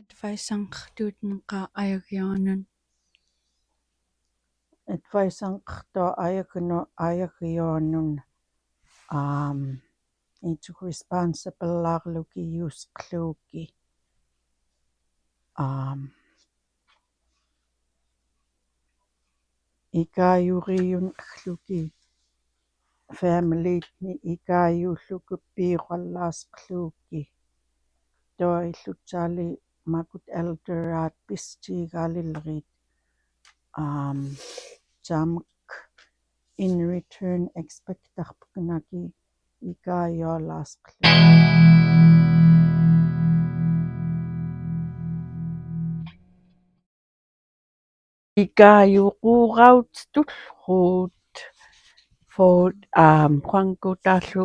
adviceanqertuutneqa ayagiornun adviceanqertua ayagiornun ituk responsible-laarluki iusqluuki ikaayuriun agluki family-ni ikaayulluku piiqallaasqluuki toillutsaali makut elderaat pistiigaalillerit tamak in return expectarpuknaki ikaayoolaasqluuki ikaayuquuraut tullruut for quanqutaallu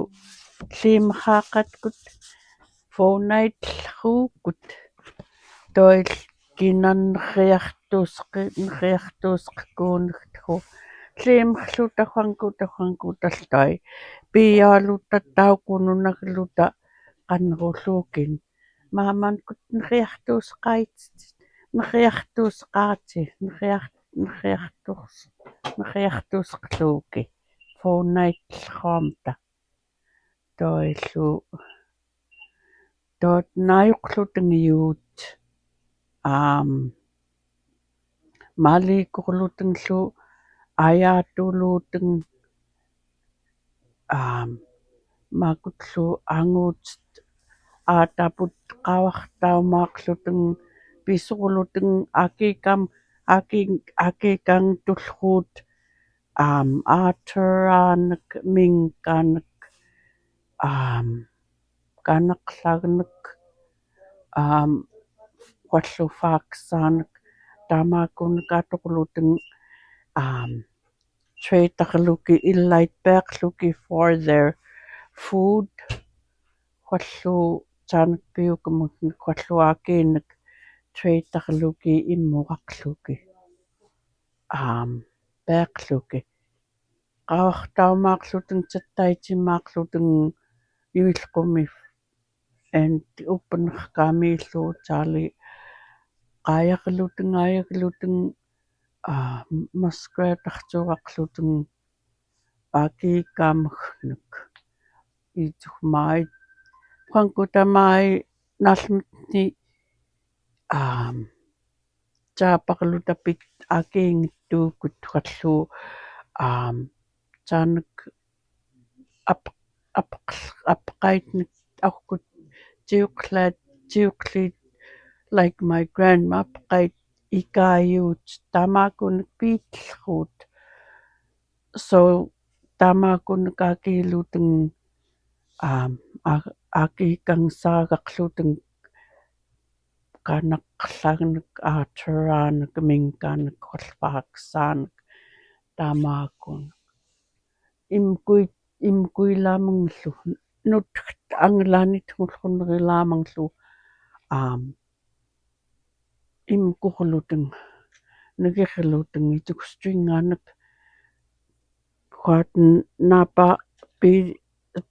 liimaqaaqatkut fortnightruukut toil kinanriartuusqikuunigtgu liimaqluta quanqutaltai piiaaluta taukununagluta qannerulluukin maamankut neriartuusqluuki fortnightruamta toillu toot naayuqlutingiut maaliikorlutinglu ayaatuluuting makutlu anguut aataput qavartaumaaqluting pisurluting akikang tullruut aataraanak minkaanak kanaqlagnak qallufaaqsaanak taamaakunak atoqluting treatarluki illaitpeaqluki for their food qallu taanakpiukamagnak qalluaakiinak treatarluki immuqaqluki peaqluki qavartaumaaqluting tattaitimaaqluting yuilqumi and uppanerkaamiilluutaali qaayaqluting masquertartuaqluting akiikaamagnak itugmaai quanqutamai naalmatni taapaqlutapit akiingittuukut qallu taanak apqaitnik aurkut tiuqliit like my grandma apqait ikaayuut taamaakunak piitllruut so taamaakunak akiiluting akiikangsaagaqluting kanaqlagnak aataraanak minkaanak qalfaaqsaanak taamaakunak imkuilaamanglu nut anglaanitngulqunerilaamanglu imkurluting nikirluting ituk stringaanak quaten naapa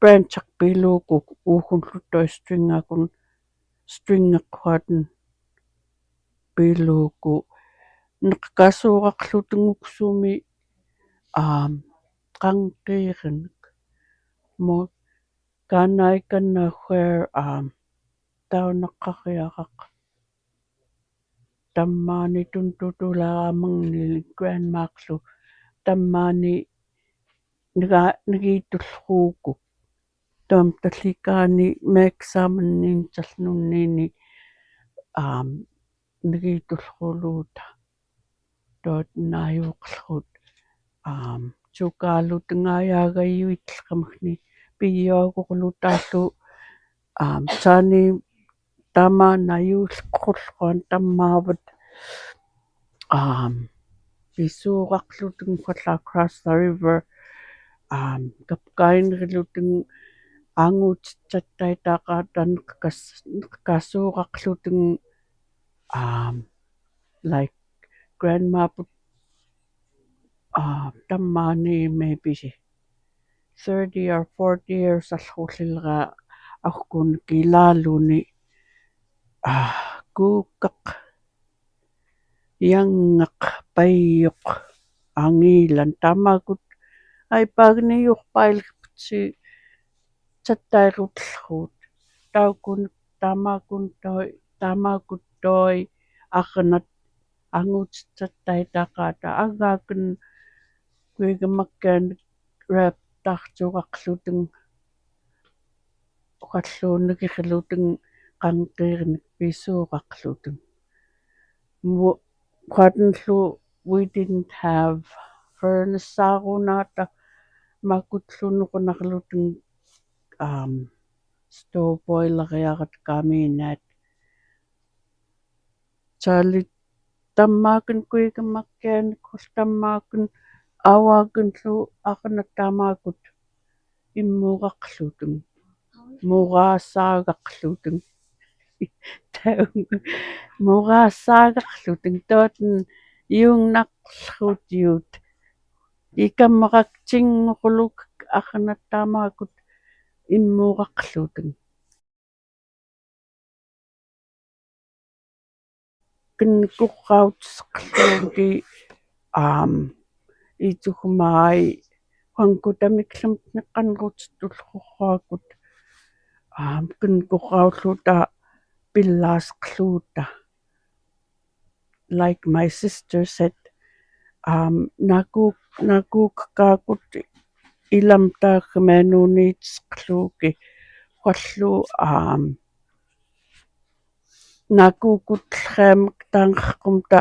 branchaqpiluuku uugunlutoi stringeqquaten piluuku neqqasuuraqluting uksumi qanqiirinak mo kaanaikannaagguar tauneqqariaraq tammaani tuntutulaamangni grandmaaqlu tammaani nigiitullruuku taam tallikaani meeksaamenniintalnunniini nigiitullruluuta toot naayuuqllrut sukaalutingaayagayuitllqamagni piyuaguqlutaallu taani tamaanayuullqollruan tammaavat pisuuqaqluting falla across the river kapkaineriluting anguutitattaitaaqaatan neqqasuuraqluting like grandma put tammaani maybe 30 or 40 years allqullilera aurkunik ilaaluni kuukkaq yangaq payyuq angiilan tamakut aipaagniurpaillerputsi tattailutellruut taukun tamakuttoi arnat angutitsattaitaqaata aggaakun kuigamakkaanut rap tartuqarluteng uqalluunникерлутeng qanqiirnik pisuuqarluteng qatanllu we didn't have furnace saarunaata makutlunuqunarluteng store boileriarat kaminaat taalit tammaakun kuigamakkaanuk tammaakun awaakunllu arnattaamaakut immuuqarluteng muraasaagaqluteng muraasaagaqluteng tooten iungnaqlruut ikammaraqtinngoruluk arnattaamaakut immuuqarluteng kinniqurrautisqalluuki itsugmaai huankutamikklum neqqanrutitullerruaakut kinniqurraulluuta pillaasqluuta like my sister said nakuukkaakut ilamtaagmanuuniitsqluuki qallu nakuukutllriamak taanqarqumta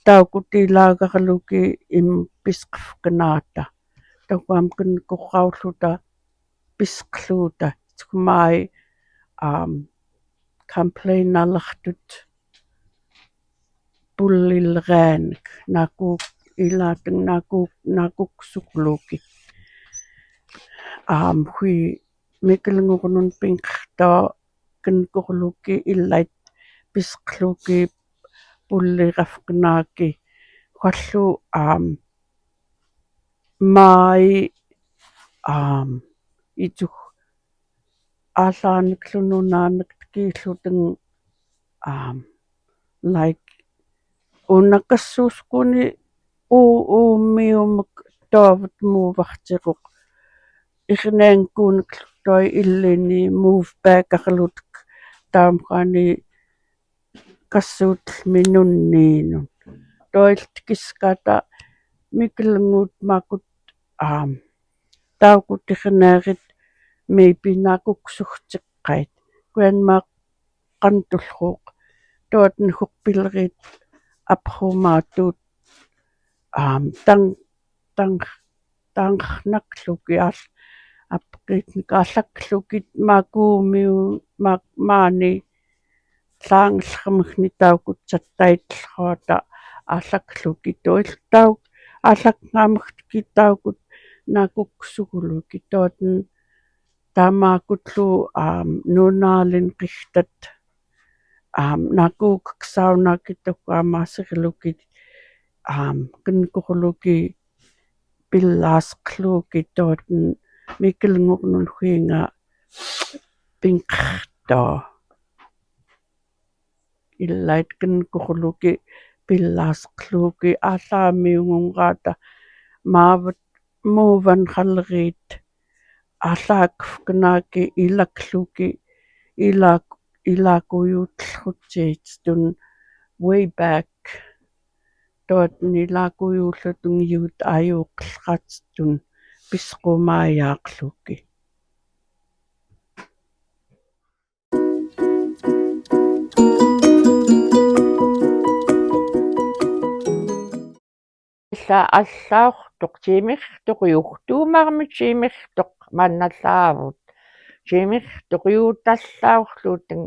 taukutiilaagarluki pisqifkanaata takuam kinniqurraulluta pisqluuta itsugmaai complainallertut pullilleraanik nakuuk ilaateng nakuuksuqluuki hui mikkelngornun pinqertaa kinniqurluki illait pisqluuki pullirafkanaaki qallu maai itug ааллаарниклунунааник кииллутэн like уннаккассуускуни ууммиумак тоовут муувартиқоқ ирнаангкууниклуттой иллини move back арлутк таамгаани кассуутл минунниину тоилт киската микkelnguut makut таукут ирнаарит maybe nakuksurtiqqait kuanmaaq qantulluuq tootn hurpillerit aprumaatuut tangernaqluki apqiitnik aalлакклукит maakuumiu maani laangellramagni taukut sattaitellruata aalлакклуки туиллтаук ааллакнгаамагтки таукут накуксугулуки тоотн таамаакутлу нунаалин qistat nakuukksaunakittuk aamaasерлукит kinniqurluki pillaasqluuki tootn mikkelngornun huinga pinqertaa illait kinniqurluki pillaasqluuki aalлаамиунгунгаата maavat muuvanqalleriit ааллааккнааки илакклуки илаакуйуутллрутсиит тун way back тоотнилаакуйууллутун юут аюуққлеқатстун писқумааяақлуки аллаортоқ тимертоқ юхтуумарми тимертоқ манналлаавут тимертоқ юуталлаорлуутэн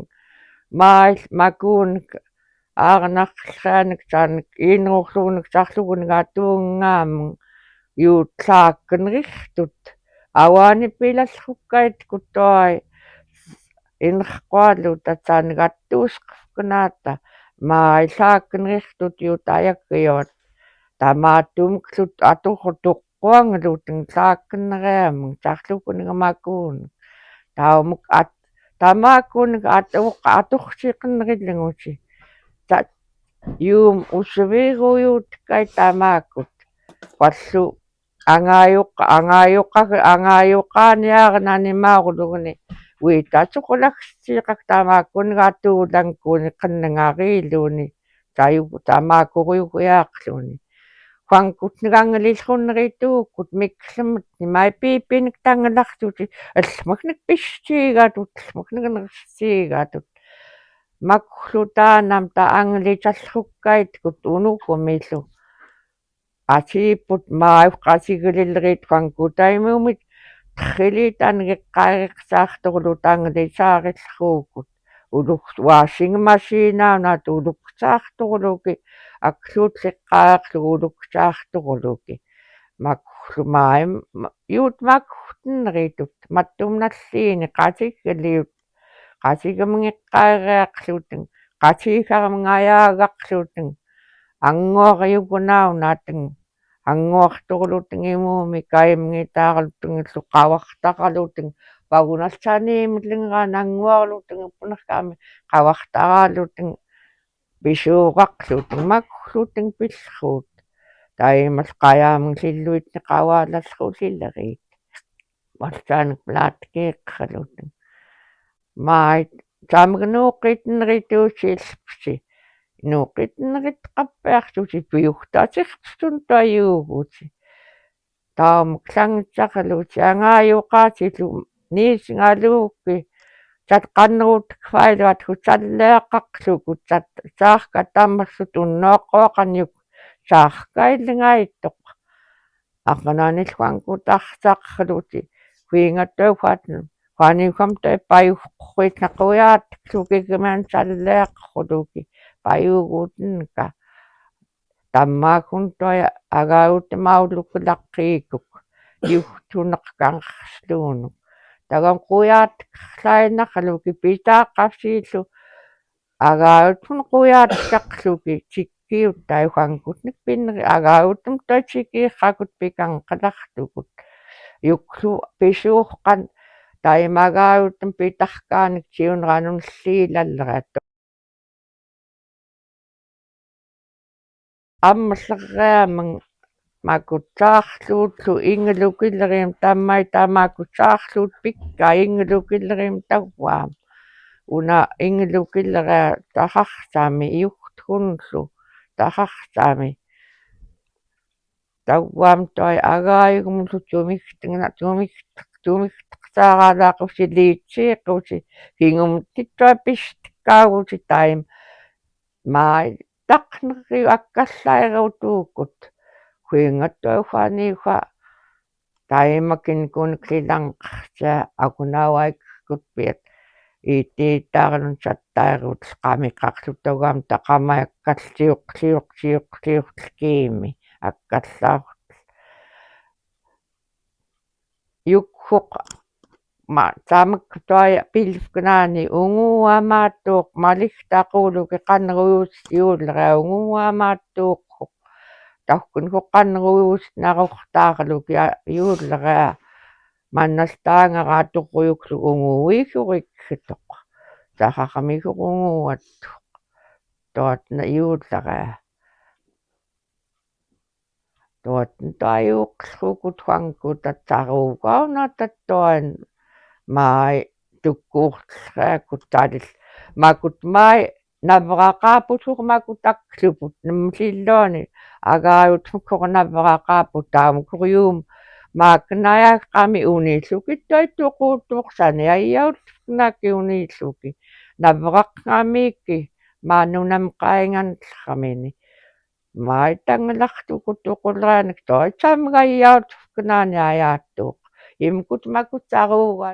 маал макууник аарнаққлрааник тааник иинерурлууник тарлугунигаа туунгаамун юутлаакканериртут аваани пилаллруккаит куттуай инерққуалу татсааникаттуусқарфканаата маилаакканериртут юутааяккиуат тамааттумклут аторутоққуангалуутэн лаакканнериамун тарлукунигамакуун таумук тамааккуник аторсиққаннериллагути yuum ussuviguuyuutkai tamaakut pallu angaajuqqaaniaarnani maaruluguni uitaatuqulaksiiqak tamaakkunnigaatuulangkuuni qannangaariiluuni tamaakuriuguyaaqluni huankutnigangalilrunnerituukkut miklamut nimaipiippinik tangalartuuti алламагник писсиигаатут алламагникнерсиигаатут макклутаанам таангалиталлруккаиткут унуккумиллу асииппут маавқасигалиллерит хуанкутаймиумит трилитангеққаагеқсаарторлу таангалисаариллрууккут улуксуаасингмасиинаанаат улуксаарторлуки акклуутлекқаарлугу улуксаарторлуки макклумаим юут макхутнеритут маттумналлиини qasиггалиут qasigamngeqqaareaqluteng qasiigaramngayaagarluteng ангуариукунааунаатэн ангуарторлутэн имууми каимгитаарлутэн қавартақалутэн пагуналтааниимиллинграан ангуарлутэн иппунеркаами қавартараалутэн писууқарлутэн макклутэн пиллруут таимал қаяамнглиллуитне қаваалаллрулиллерит валтааник плааткеэққалутэн маит таамгнууққитнеритуусииллпси нууқитнеритқаппиарлути пиухтаатиқстун таюугути таамклангитсақалути ангааюқаатилу ниисингалуукки татқаннерутикфайлуат хуталлеэққарлуку саарка тааммассут уннооққоақанниук сааркаиллингаиттоқ ақанааниллуангутаарсааққалути хуингаттауфаатна хуаниукам паюққуитнақуяаттиклукикимаан саллеэққулуки паюугуутнка таммаакун тоя агааутамаулуккулаққииккук юхтунеққанерлуунну тагам қуяаттиққарлаиннақалуки питааққавсииллу агаутун қуяаттиққарлуки тиккиут тайхангутник пиннери агаутум тотикииққакут пиканқаларлукут юклу писуоққан таймагаутум питаркааник тиунеранунллиилаллериатто аммаллериаман макутсаарлуутлу ингалукиллериам таммай таамаакутсаарлуут пикка ингалукиллериам тагваам уна ингалукиллериа тахарсаами иухтгунлу тахарсаами тагваам той агааюгмулу тумиктсаараалаақусилиитсиэққуси хингумтиттуа пистиккаагути таим маа тақнерриу аккаллаерутууккут хуингаттуафааниуфа таимакин кунклилангқартиа акунауайккут пиат иитииттаарнун саттаерут қамиқарлутагаам тақамаяккаллиоқлиоқлиоқлиоқликиими аккаллаа юкхоқ ма тамак тоя пилфкнаани унгуамааттууқ малихтақуулуки қаннеруйус юуллериа унгуамааттууққоқ тахкун хоққаннеруйус нарортааралуки юуллериа манналтаангаraa тоқуюклу унгууигуриккутоқ тахақамигурунгуатту тоатна юуллериа тоатн тааюуқлукут хуангкут татсаруукаuna таттуан май туккууртлаакут таалил макут май наверақаапутуқ макутакклупут наммлиллуани агаают хуккорнаверақаапут таамукуриум маакнаяаққами униллукит тайтуқуутуқсани аяуллукнаки униллуки навераққамиикки маанунам qainganllermini май тангалартукут тоқулерааник тойтсаамгаяаут кнаани аяаттууқ имкут макутсаруugaat